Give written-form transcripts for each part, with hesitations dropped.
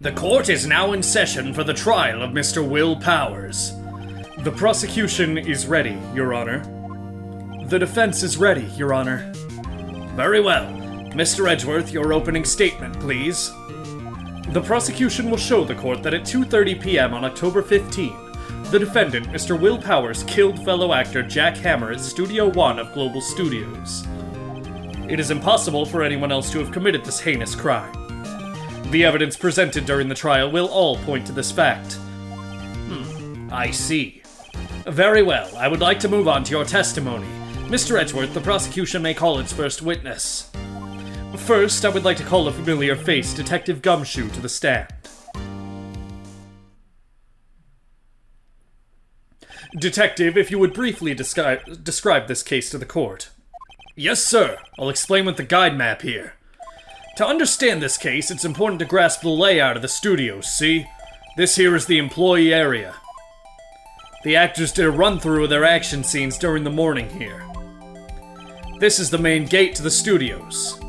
The court is now in session for the trial of Mr. Will Powers. The prosecution is ready, Your Honor. The defense is ready, Your Honor. Very well. Mr. Edgeworth, your opening statement, please. The prosecution will show the court that at 2:30 p.m. on October 15, the defendant, Mr. Will Powers, killed fellow actor Jack Hammer at Studio One of Global Studios. It is impossible for anyone else to have committed this heinous crime. The evidence presented during the trial will all point to this fact. I see. Very well, I would like to move on to your testimony. Mr. Edgeworth, the prosecution may call its first witness. First, I would like to call a familiar face, Detective Gumshoe, to the stand. Detective, if you would briefly describe this case to the court. Yes, sir. I'll explain with the guide map here. To understand this case, it's important to grasp the layout of the studios, see? This here is the employee area. The actors did a run-through of their action scenes during the morning here. This is the main gate to the studios.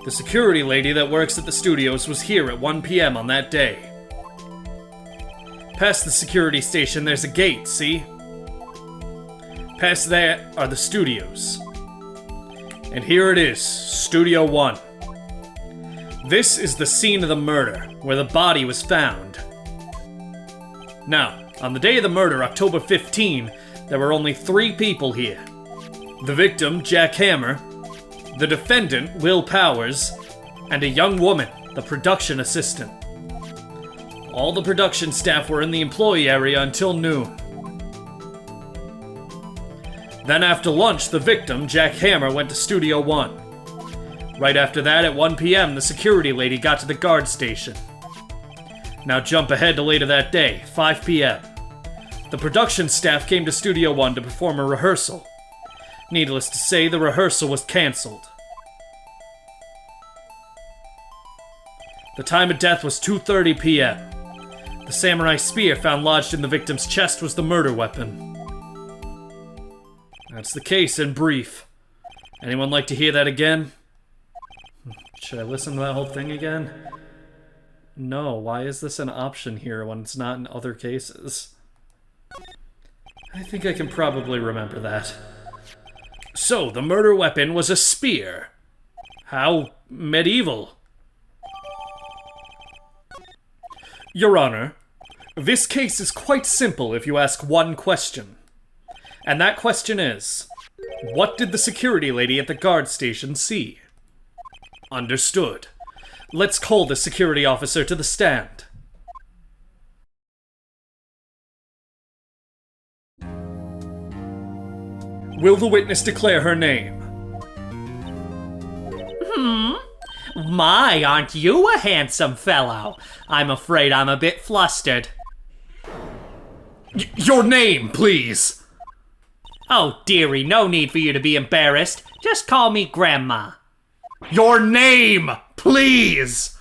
The security lady that works at the studios was here at 1 p.m. on that day. Past the security station, there's a gate, see? Past that are the studios. And here it is, Studio One. This is the scene of the murder, where the body was found. Now, on the day of the murder, October 15, there were only 3 people here. The victim, Jack Hammer, the defendant, Will Powers, and a young woman, the production assistant. All the production staff were in the employee area until noon. Then after lunch, the victim, Jack Hammer, went to Studio One. Right after that, at 1 p.m., the security lady got to the guard station. Now jump ahead to later that day, 5 p.m. The production staff came to Studio One to perform a rehearsal. Needless to say, the rehearsal was cancelled. The time of death was 2:30 p.m. The samurai spear found lodged in the victim's chest was the murder weapon. That's the case in brief. Anyone like to hear that again? Should I listen to that whole thing again? No, why is this an option here when it's not in other cases? I think I can probably remember that. So, the murder weapon was a spear. How medieval. Your Honor, this case is quite simple if you ask one question. And that question is, what did the security lady at the guard station see? Understood. Let's call the security officer to the stand. Will the witness declare her name? My, aren't you a handsome fellow? I'm afraid I'm a bit flustered. Your name, please! Oh, dearie, no need for you to be embarrassed. Just call me Grandma. Your name, please!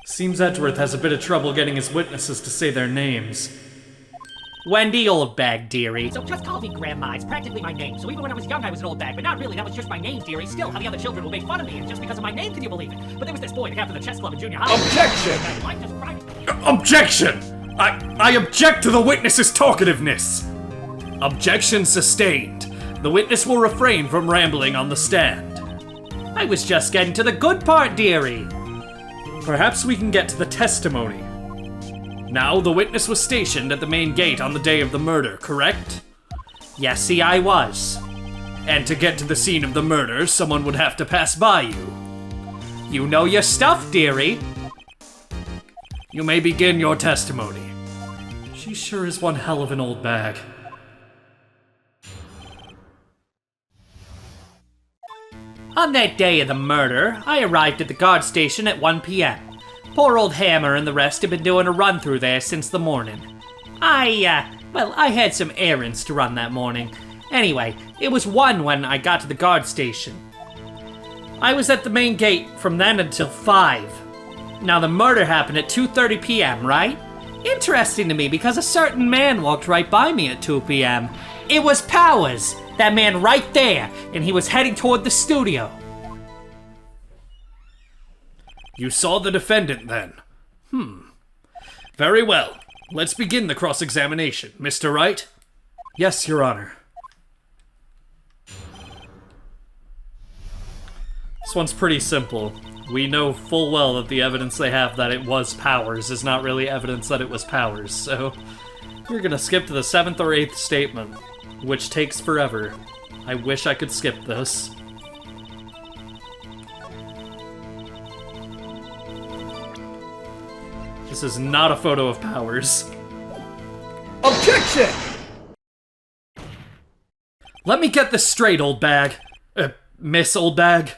Seems Edgeworth has a bit of trouble getting his witnesses to say their names. Wendy Oldbag, dearie. So just call me Grandma. It's practically my name. So even when I was young, I was an old bag. But not really. That was just my name, dearie. Still, how the other children will make fun of me. And just because of my name, can you believe it? But there was this boy that after the chess club in junior high. Objection! I object to the witness's talkativeness. Objection sustained. The witness will refrain from rambling on the stand. I was just getting to the good part, dearie. Perhaps we can get to the testimony. Now, the witness was stationed at the main gate on the day of the murder, correct? Yes, see, I was. And to get to the scene of the murder, someone would have to pass by you. You know your stuff, dearie. You may begin your testimony. She sure is one hell of an old bag. On that day of the murder, I arrived at the guard station at 1 p.m. Poor old Hammer and the rest had been doing a run through there since the morning. I had some errands to run that morning. Anyway, it was 1 when I got to the guard station. I was at the main gate from then until 5. Now, the murder happened at 2:30 p.m., right? Interesting to me because a certain man walked right by me at 2 p.m. It was Powers, that man right there, and he was heading toward the studio. You saw the defendant then? Very well. Let's begin the cross-examination. Mr. Wright? Yes, Your Honor. This one's pretty simple. We know full well that the evidence they have that it was Powers is not really evidence that it was Powers, so we're gonna skip to the 7th or 8th statement, which takes forever. I wish I could skip this. This is not a photo of Powers. Objection! Let me get this straight, old bag. Miss Old Bag.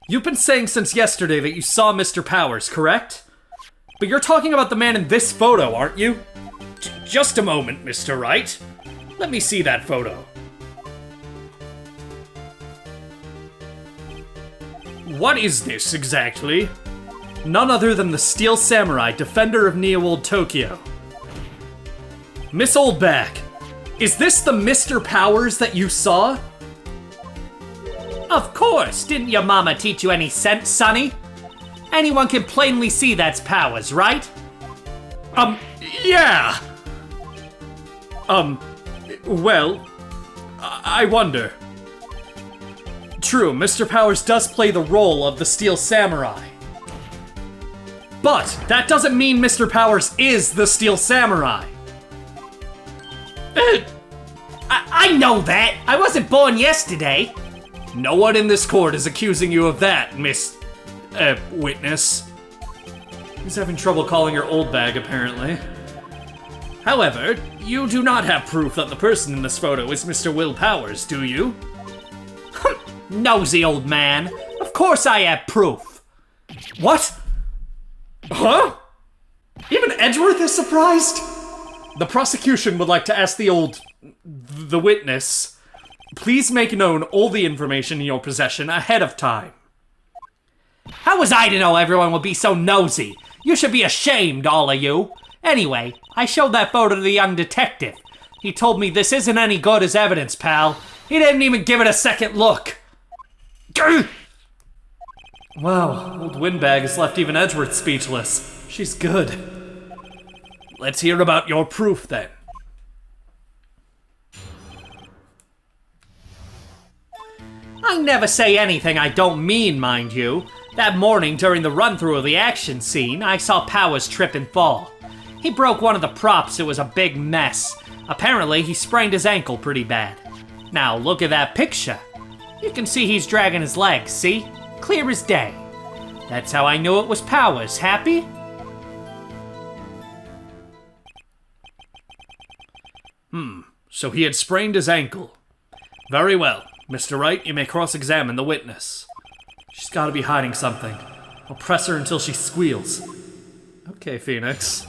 You've been saying since yesterday that you saw Mr. Powers, correct? But you're talking about the man in this photo, aren't you? Just a moment, Mr. Wright. Let me see that photo. What is this exactly? None other than the Steel Samurai, defender of Neo-Old Tokyo. Miss Old Bag, is this the Mr. Powers that you saw? Of course! Didn't your mama teach you any sense, Sonny? Anyone can plainly see that's Powers, right? Yeah! Well, I wonder. True, Mr. Powers does play the role of the Steel Samurai. But that doesn't mean Mr. Powers is the Steel Samurai. I know that! I wasn't born yesterday! No one in this court is accusing you of that, Miss... witness. He's having trouble calling her old bag, apparently. However, you do not have proof that the person in this photo is Mr. Will Powers, do you? Nosy old man. Of course I have proof. What? Huh? Even Edgeworth is surprised? The prosecution would like to ask the witness, please make known all the information in your possession ahead of time. How was I to know everyone would be so nosy? You should be ashamed, all of you. Anyway, I showed that photo to the young detective. He told me this isn't any good as evidence, pal. He didn't even give it a second look. Wow, old Windbag has left even Edgeworth speechless. She's good. Let's hear about your proof, then. I never say anything I don't mean, mind you. That morning, during the run-through of the action scene, I saw Powers trip and fall. He broke one of the props. It was a big mess. Apparently, he sprained his ankle pretty bad. Now, look at that picture. You can see he's dragging his legs, see? Clear as day. That's how I knew it was Powers. Happy? So he had sprained his ankle. Very well. Mr. Wright, you may cross-examine the witness. She's gotta be hiding something. I'll press her until she squeals. Okay, Phoenix.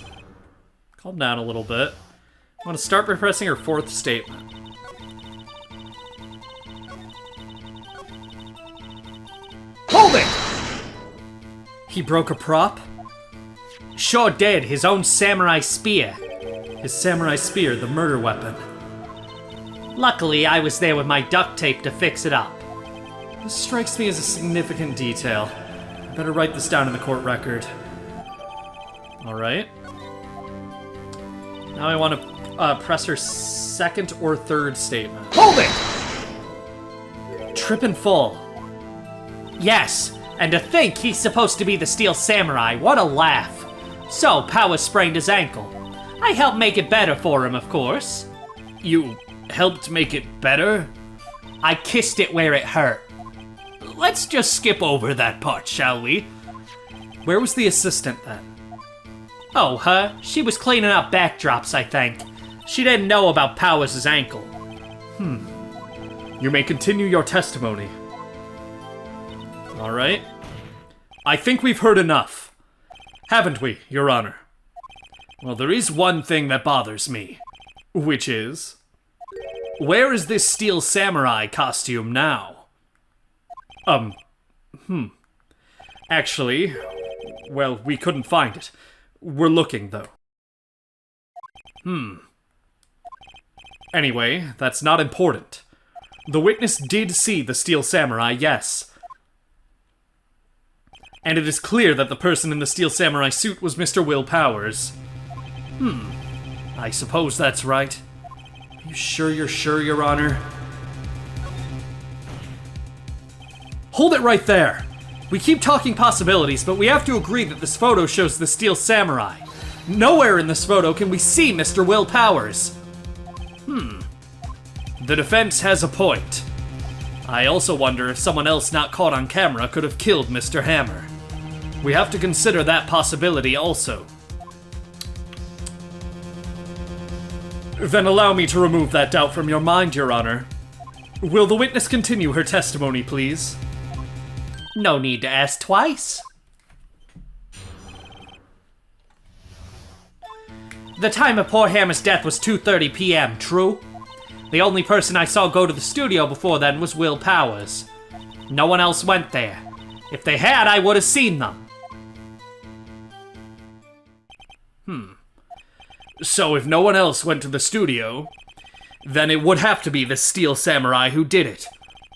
Calm down a little bit. I want to start by pressing her 4th statement. Hold it! He broke a prop? Sure did, his own samurai spear. His samurai spear, the murder weapon. Luckily, I was there with my duct tape to fix it up. This strikes me as a significant detail. I better write this down in the court record. Alright. Now I want to press her 2nd or 3rd statement. Hold it! Trip and fall. Yes, and to think he's supposed to be the Steel Samurai. What a laugh. So, Powers sprained his ankle. I helped make it better for him, of course. You helped make it better? I kissed it where it hurt. Let's just skip over that part, shall we? Where was the assistant then? Oh, her? She was cleaning up backdrops, I think. She didn't know about Powers' ankle. You may continue your testimony. Alright. I think we've heard enough. Haven't we, Your Honor? Well, there is one thing that bothers me. Which is? Where is this Steel Samurai costume now? Actually, well, we couldn't find it. We're looking, though. Anyway, that's not important. The witness did see the Steel Samurai, yes. and it is clear that the person in the steel samurai suit was Mr. Will Powers. I suppose that's right. Are you sure you're sure, Your Honor? Hold it right there! We keep talking possibilities, but we have to agree that this photo shows the steel samurai. Nowhere in this photo can we see Mr. Will Powers. The defense has a point. I also wonder if someone else not caught on camera could have killed Mr. Hammer. We have to consider that possibility also. Then allow me to remove that doubt from your mind, Your Honor. Will the witness continue her testimony, please? No need to ask twice. The time of poor Hammer's death was 2:30 p.m., true? The only person I saw go to the studio before then was Will Powers. No one else went there. If they had, I would have seen them. So if no one else went to the studio, then it would have to be the steel samurai who did it.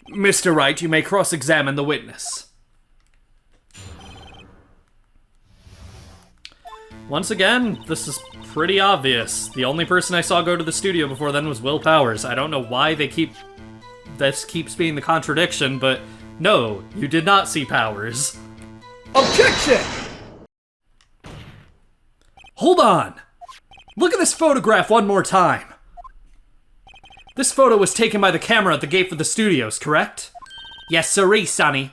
Mr. Wright, you may cross-examine the witness. Once again, this is pretty obvious. The only person I saw go to the studio before then was Will Powers. I don't know why this keeps being the contradiction, but no, you did not see Powers. Objection! Hold on! Look at this photograph one more time. This photo was taken by the camera at the gate for the studios, correct? Yes, sirree, Sonny.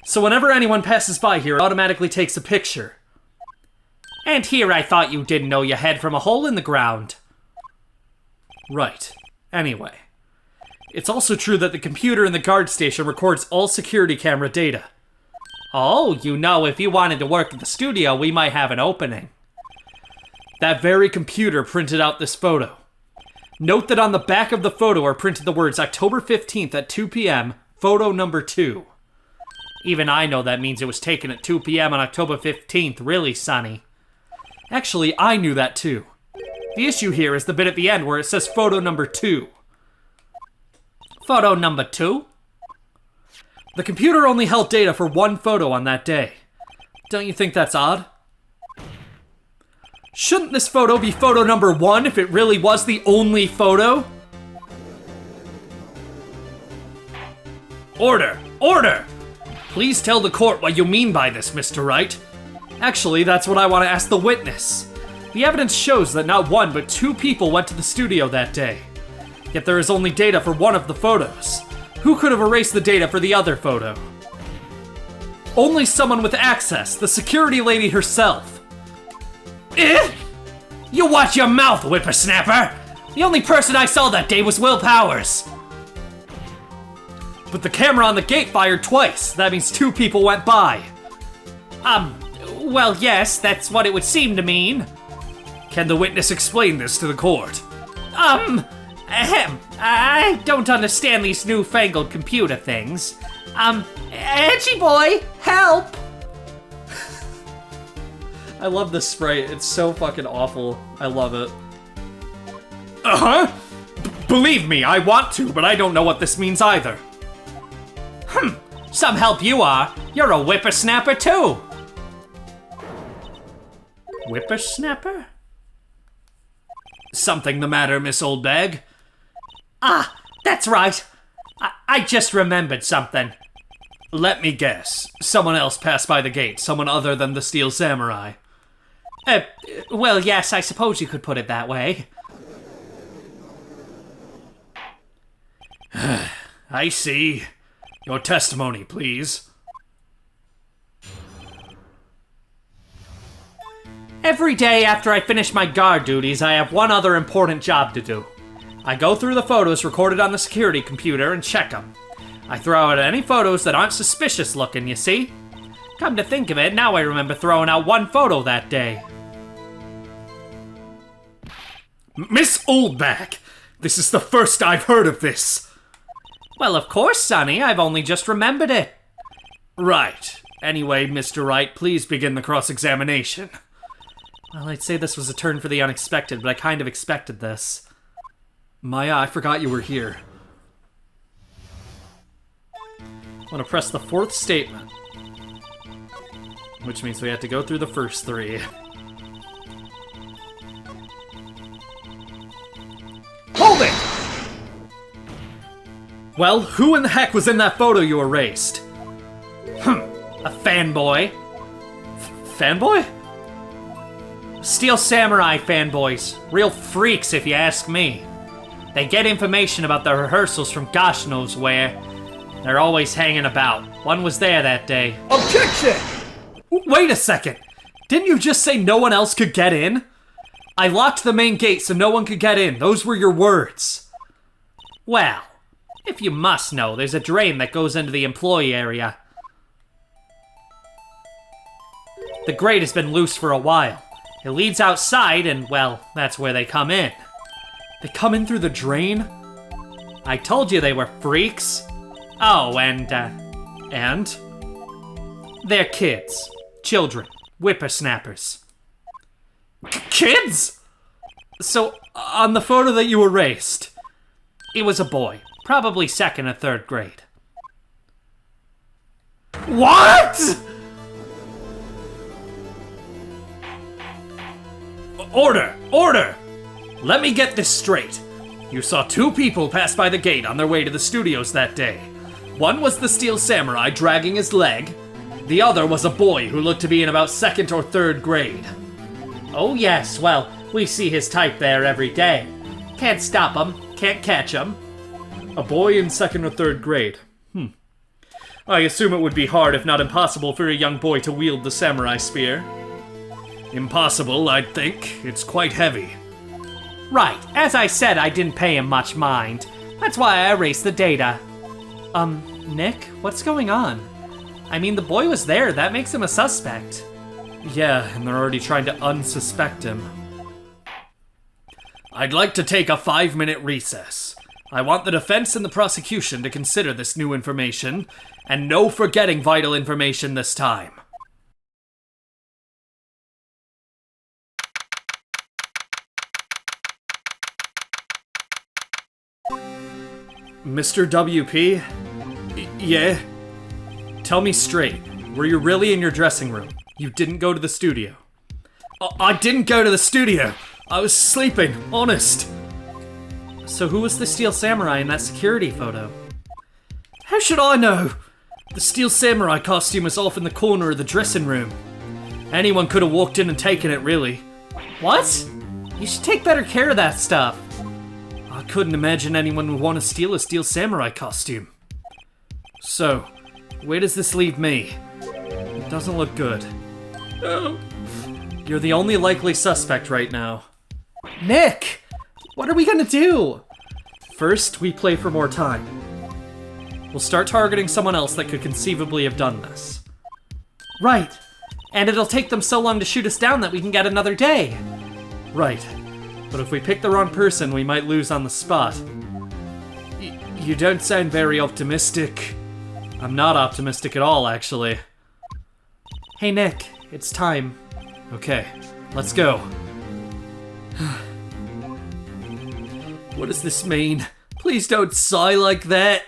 So whenever anyone passes by here, it automatically takes a picture. And here I thought you didn't know your head from a hole in the ground. Right. Anyway. It's also true that the computer in the guard station records all security camera data. Oh, you know, if you wanted to work at the studio, we might have an opening. That very computer printed out this photo. Note that on the back of the photo are printed the words October 15th at 2 p.m., photo number 2. Even I know that means it was taken at 2 p.m. on October 15th, really, Sonny. Actually, I knew that too. The issue here is the bit at the end where it says photo number 2. Photo number 2? The computer only held data for one photo on that day. Don't you think that's odd? Shouldn't this photo be photo number 1 if it really was the only photo? Order! Order! Please tell the court what you mean by this, Mr. Wright. Actually, that's what I want to ask the witness. The evidence shows that not one but 2 people went to the studio that day. Yet there is only data for one of the photos. Who could have erased the data for the other photo? Only someone with access, the security lady herself. Eh? You watch your mouth, whippersnapper! The only person I saw that day was Will Powers. But the camera on the gate fired twice. That means 2 people went by. Well, yes, that's what it would seem to mean. Can the witness explain this to the court? I don't understand these newfangled computer things. Edgy boy, help! I love this sprite. It's so fucking awful. I love it. Believe me, I want to, but I don't know what this means either. Some help you are. You're a whippersnapper too. Whippersnapper? Something the matter, Miss Oldbag? Ah, that's right. I just remembered something. Let me guess. Someone else passed by the gate. Someone other than the Steel Samurai. Well, yes, I suppose you could put it that way. I see. Your testimony, please. Every day after I finish my guard duties, I have one other important job to do. I go through the photos recorded on the security computer and check them. I throw out any photos that aren't suspicious looking, you see? Come to think of it, now I remember throwing out one photo that day. Miss Oldbag! This is the first I've heard of this! Well, of course, Sonny, I've only just remembered it. Right. Anyway, Mr. Wright, please begin the cross-examination. Well, I'd say this was a turn for the unexpected, but I kind of expected this. Maya, I forgot you were here. I'm gonna press the 4th statement. which means we have to go through the first 3. Hold it! Well, who in the heck was in that photo you erased? A fanboy. Fanboy? Steel Samurai fanboys. Real freaks, if you ask me. They get information about the rehearsals from gosh knows where. They're always hanging about. One was there that day. Objection! Wait a second. Didn't you just say no one else could get in? I locked the main gate so no one could get in. Those were your words. Well, if you must know, there's a drain that goes into the employee area. The grate has been loose for a while. It leads outside and, well, that's where they come in. They come in through the drain? I told you they were freaks. Oh, and they're kids. Children. Whippersnappers. Kids? So, on the photo that you erased, it was a boy. Probably 2nd or 3rd grade. What?! Order! Order! Let me get this straight. You saw 2 people pass by the gate on their way to the studios that day. One was the Steel Samurai dragging his leg. The other was a boy who looked to be in about 2nd or 3rd grade. Oh yes, well, we see his type there every day. Can't stop him, can't catch him. A boy in 2nd or 3rd grade. I assume it would be hard, if not impossible, for a young boy to wield the samurai spear. Impossible, I'd think. It's quite heavy. Right, as I said, I didn't pay him much mind. That's why I erased the data. Nick, what's going on? I mean, the boy was there, that makes him a suspect. Yeah, and they're already trying to unsuspect him. I'd like to take a 5-minute recess. I want the defense and the prosecution to consider this new information, and no forgetting vital information this time. Mr. WP? Yeah? Tell me straight, were you really in your dressing room? You didn't go to the studio? I didn't go to the studio! I was sleeping, honest! So who was the Steel Samurai in that security photo? How should I know? The Steel Samurai costume is off in the corner of the dressing room. Anyone could have walked in and taken it, really. What? You should take better care of that stuff. I couldn't imagine anyone would want to steal a Steel Samurai costume. So, where does this leave me? It doesn't look good. Oh. You're the only likely suspect right now. Nick! What are we gonna do? First, we play for more time. We'll start targeting someone else that could conceivably have done this. Right. And it'll take them so long to shoot us down that we can get another day. Right. But if we pick the wrong person, we might lose on the spot. You don't sound very optimistic. I'm not optimistic at all, actually. Hey, Nick. It's time. Okay, let's go. What does this mean? Please don't sigh like that.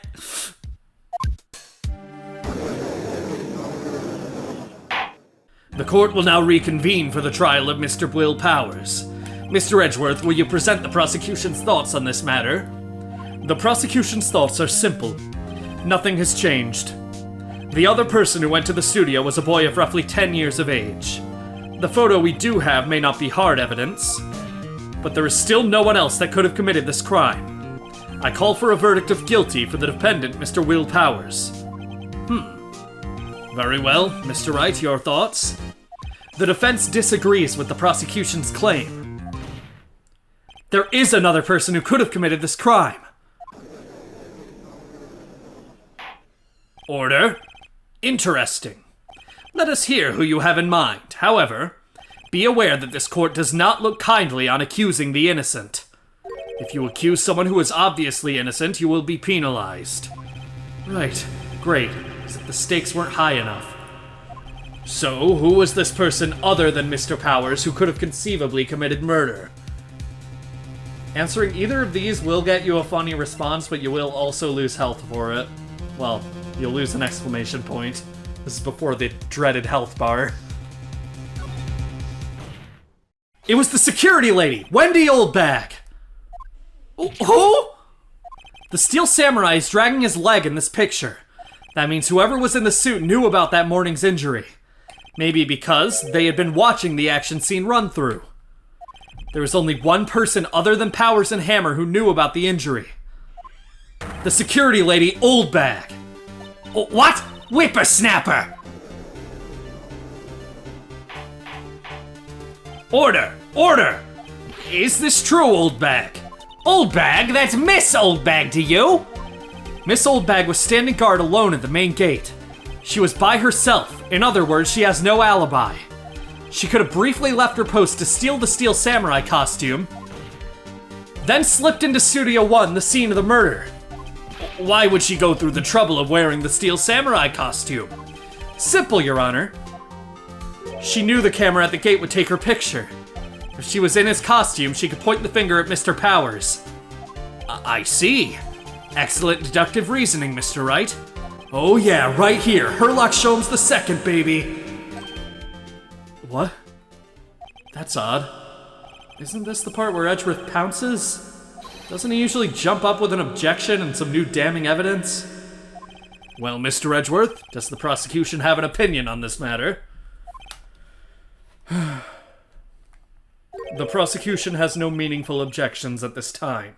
The court will now reconvene for the trial of Mr. Will Powers. Mr. Edgeworth, will you present the prosecution's thoughts on this matter? The prosecution's thoughts are simple. Nothing has changed. The other person who went to the studio was a boy of roughly 10 years of age. The photo we do have may not be hard evidence, but there is still no one else that could have committed this crime. I call for a verdict of guilty for the defendant, Mr. Will Powers. Very well, Mr. Wright, your thoughts? The defense disagrees with the prosecution's claim. There is another person who could have committed this crime. Order. Interesting. Let us hear who you have in mind. However, be aware that this court does not look kindly on accusing the innocent. If you accuse someone who is obviously innocent, you will be penalized. Right. Great. As if the stakes weren't high enough. So, who was this person other than Mr. Powers who could have conceivably committed murder? Answering either of these will get you a funny response, but you will also lose health for it. Well, you'll lose an exclamation point. This is before the dreaded health bar. It was the security lady, Wendy Oldbag. Who? The Steel Samurai is dragging his leg in this picture. That means whoever was in the suit knew about that morning's injury. Maybe because they had been watching the action scene run through. There was only one person other than Powers and Hammer who knew about the injury. The security lady, Oldbag. What? Whippersnapper! Order! Order! Is this true, Oldbag? Oldbag? That's Miss Oldbag to you? Miss Oldbag was standing guard alone at the main gate. She was by herself. In other words, she has no alibi. She could have briefly left her post to steal the Steel Samurai costume, then slipped into Studio 1, the scene of the murder. Why would she go through the trouble of wearing the Steel Samurai costume? Simple, Your Honor. She knew the camera at the gate would take her picture. If she was in his costume, she could point the finger at Mr. Powers. I see. Excellent deductive reasoning, Mr. Wright. Oh yeah, right here, Herlock Sholmes II, baby. What? That's odd. Isn't this the part where Edgeworth pounces? Doesn't he usually jump up with an objection and some new damning evidence? Well, Mr. Edgeworth, does the prosecution have an opinion on this matter? The prosecution has no meaningful objections at this time.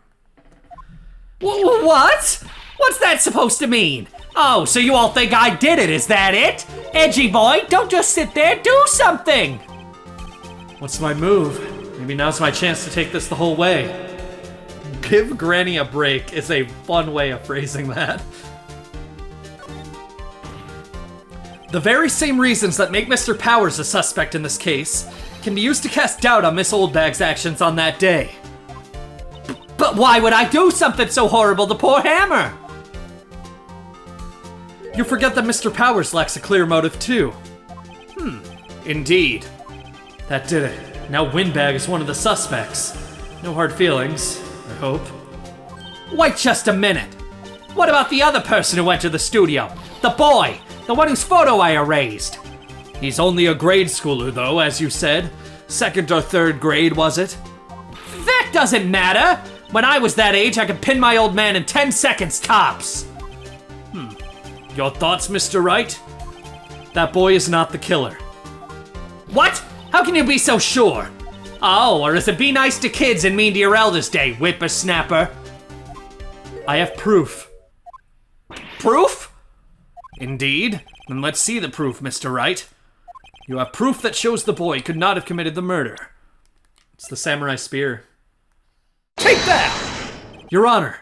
What? What's that supposed to mean? Oh, so you all think I did it, is that it? Edgy boy, don't just sit there, do something! What's my move? Maybe now's my chance to take this the whole way. Give Granny a break is a fun way of phrasing that. The very same reasons that make Mr. Powers a suspect in this case can be used to cast doubt on Miss Oldbag's actions on that day. But why would I do something so horrible to poor Hammer? You forget that Mr. Powers lacks a clear motive too. Indeed. That did it. Now Windbag is one of the suspects. No hard feelings, I hope. Wait just a minute. What about the other person who went to the studio? The boy, the one whose photo I erased. He's only a grade schooler though, as you said. 2nd or 3rd grade, was it? That doesn't matter. When I was that age, I could pin my old man in 10 seconds tops. Your thoughts, Mr. Wright? That boy is not the killer. What? How can you be so sure? Oh, or is it be nice to kids and mean to your elders day, whippersnapper? I have proof. Proof? Indeed. Then let's see the proof, Mr. Wright. You have proof that shows the boy could not have committed the murder. It's the samurai spear. Take that! Your Honor,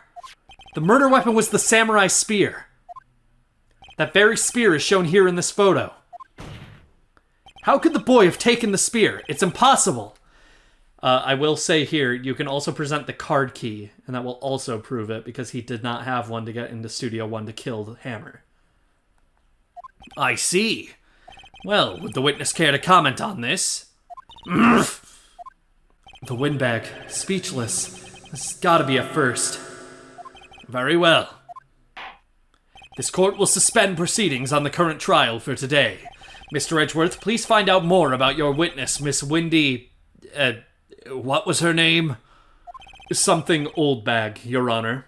the murder weapon was the samurai spear. That very spear is shown here in this photo. How could the boy have taken the spear? It's impossible. I will say here, you can also present the card key, and that will also prove it, because he did not have one to get into Studio 1 to kill the Hammer. I see. Well, would the witness care to comment on this? The Windbag, speechless. This has got to be a first. Very well. This court will suspend proceedings on the current trial for today. Mr. Edgeworth, please find out more about your witness, Miss Windy... what was her name? Something Oldbag, Your Honor.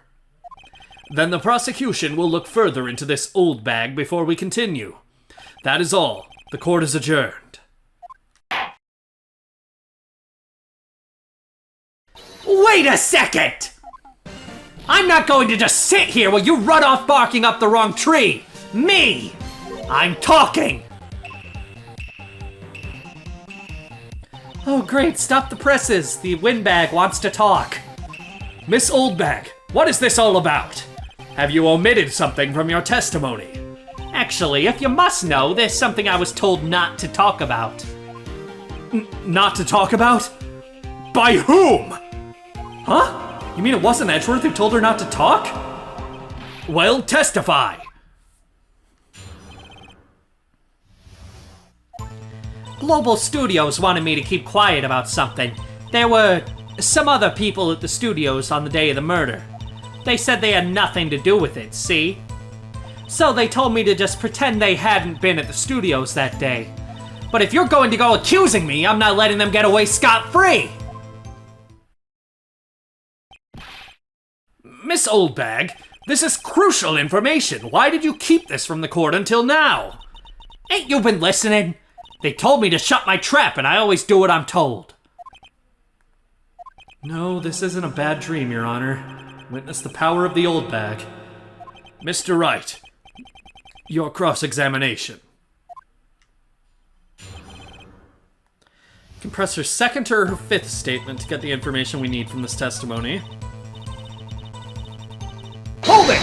Then the prosecution will look further into this Oldbag before we continue. That is all. The court is adjourned. Wait a second! I'm not going to just sit here while you run off barking up the wrong tree! Me! I'm talking! Oh great, stop the presses! The Windbag wants to talk. Miss Oldbag, what is this all about? Have you omitted something from your testimony? Actually, if you must know, there's something I was told not to talk about. Not to talk about? By whom? Huh? You mean it wasn't Edgeworth who told her not to talk? Well, testify. Global Studios wanted me to keep quiet about something. There were some other people at the studios on the day of the murder. They said they had nothing to do with it, see? So they told me to just pretend they hadn't been at the studios that day. But if you're going to go accusing me, I'm not letting them get away scot-free! Miss Oldbag, this is crucial information. Why did you keep this from the court until now? Ain't you been listening? They told me to shut my trap, and I always do what I'm told. No, this isn't a bad dream, Your Honor. Witness the power of the old bag. Mr. Wright, your cross-examination. You can press her second or her fifth statement to get the information we need from this testimony. Hold it!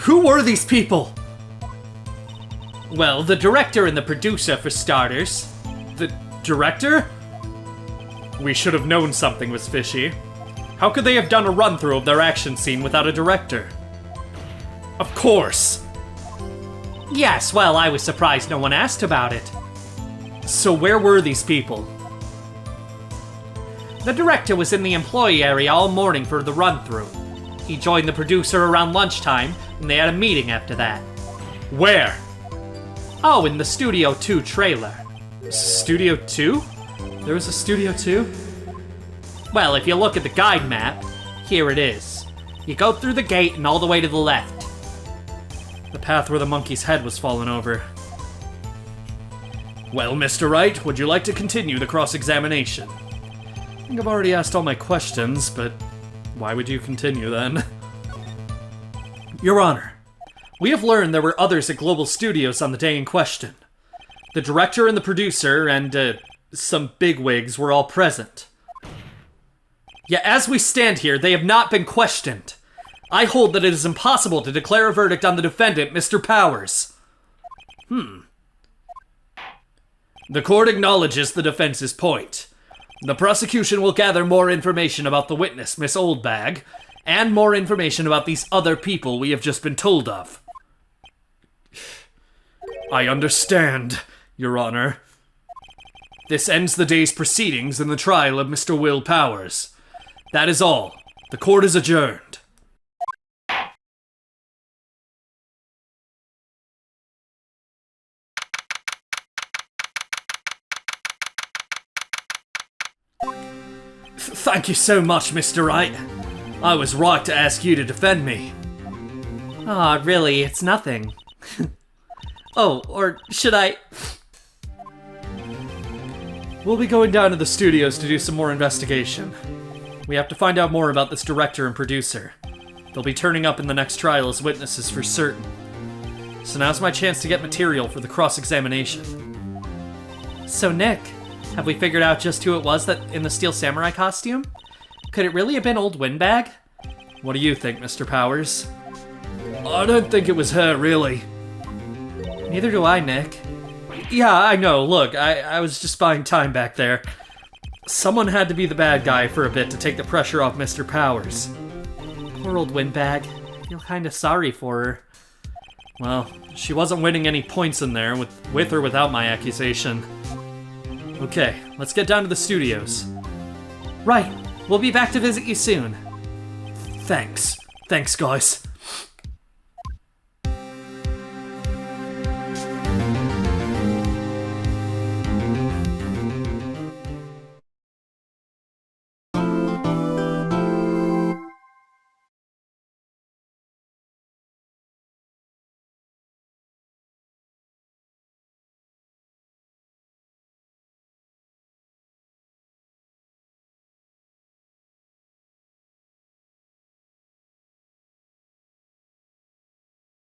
Who were these people? Well, the director and the producer, for starters. The director? We should have known something was fishy. How could they have done a run-through of their action scene without a director? Of course! Yes, well, I was surprised no one asked about it. So where were these people? The director was in the employee area all morning for the run-through. He joined the producer around lunchtime, and they had a meeting after that. Where? Oh, in the Studio 2 trailer. Studio 2? There was a Studio 2? Well, if you look at the guide map, here it is. You go through the gate and all the way to the left. The path where the monkey's head was fallen over. Well, Mr. Wright, would you like to continue the cross-examination? I think I've already asked all my questions, but why would you continue then? Your Honor, we have learned there were others at Global Studios on the day in question. The director and the producer and, some bigwigs were all present. Yet as we stand here, they have not been questioned. I hold that it is impossible to declare a verdict on the defendant, Mr. Powers. The court acknowledges the defense's point. The prosecution will gather more information about the witness, Miss Oldbag, and more information about these other people we have just been told of. I understand, Your Honor. This ends the day's proceedings in the trial of Mr. Will Powers. That is all. The court is adjourned. Thank you so much, Mr. Wright. I was right to ask you to defend me. Aw, really, it's nothing. Oh, or should I... We'll be going down to the studios to do some more investigation. We have to find out more about this director and producer. They'll be turning up in the next trial as witnesses for certain. So now's my chance to get material for the cross-examination. So, Nick, have we figured out just who it was that in the Steel Samurai costume? Could it really have been Old Windbag? What do you think, Mr. Powers? I don't think it was her, really. Neither do I, Nick. Yeah, I know. Look, I was just buying time back there. Someone had to be the bad guy for a bit to take the pressure off Mr. Powers. Poor Old Windbag. I feel kinda sorry for her. Well, she wasn't winning any points in there, with or without my accusation. Okay, let's get down to the studios. Right. We'll be back to visit you soon. Thanks. Thanks, guys.